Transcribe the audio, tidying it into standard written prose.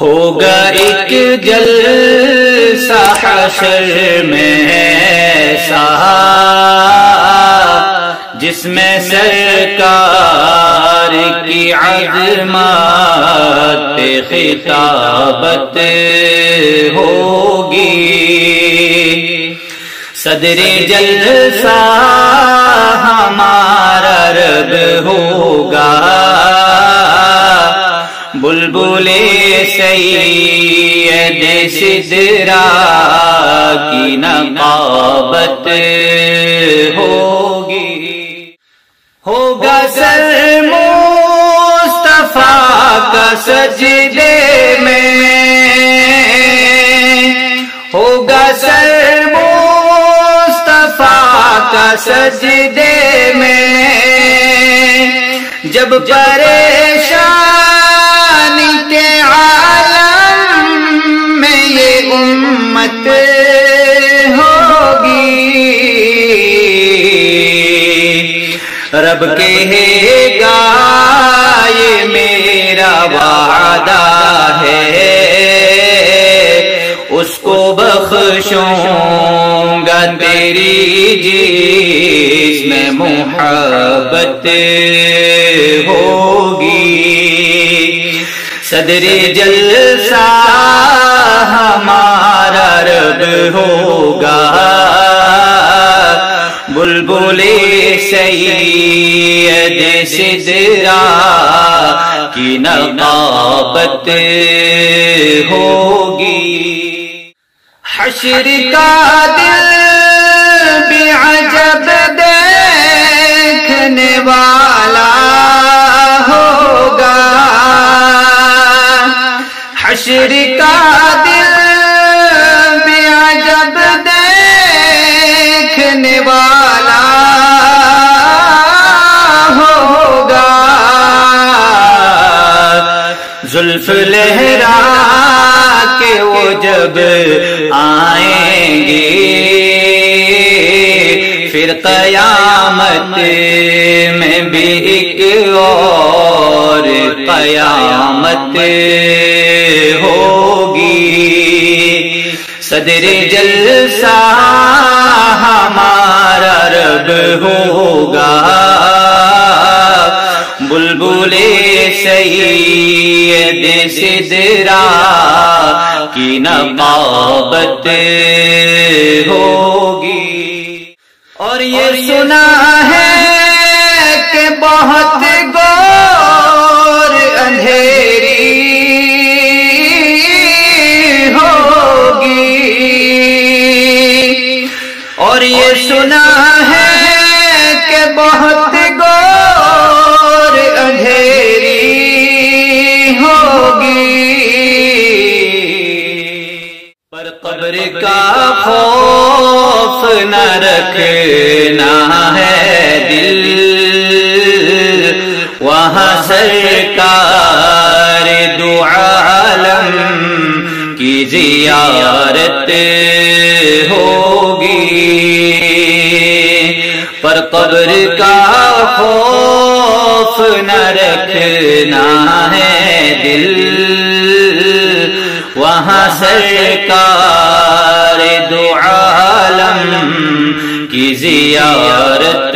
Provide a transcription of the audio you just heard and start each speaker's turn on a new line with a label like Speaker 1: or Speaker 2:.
Speaker 1: ہوگا ایک جلسہ حشر میں ایسا جس میں سرکار کی عظمت پہ خطابت ہوگی. صدر جلسہ ہمارا رب ہوگا، بلبل سید سدرا کی نقابت ہوگی. ہوگا سر مصطفیٰ کا سجدے میں، ہوگا سر مصطفیٰ کا سجدے میں، جب پریشانی کے عالم میں یہ امت ہوگی. رب کہے گا یہ میرا وعدہ ہے، اس کو بخشوں گا تیری جس میں محبت ہوگی. صدر جلسہ ہمارا رب ہوگا، بلبل سید سدرا کی نقابت ہوگی. حشر کا دل بھی عجب دیکھنے والا ہوگا، حشر کا دل بھی عجب دیکھنے والا ہوگا. زلف لہرا کے وہ جب آئیں گے، پھر قیامت میں بھی ایک اور قیامت ہوگی. صدر جلسہ ہمارا رب ہوگا، بلبل سید سدرا کی نقابت ہوگی. اور یہ سنا ہے کہ بہت گور اندھیری ہوگی، اور یہ سنا ہے کہ بہت گور اندھیری ہوگی. پر قبر کا خوف نہ رکھنا ہے دل، وہاں سرکار دو عالم کی زیارت ہوگی. پر قبر کا خوف نہ رکھنا ہے دل، وہاں سرکار دو عالم کی زیارت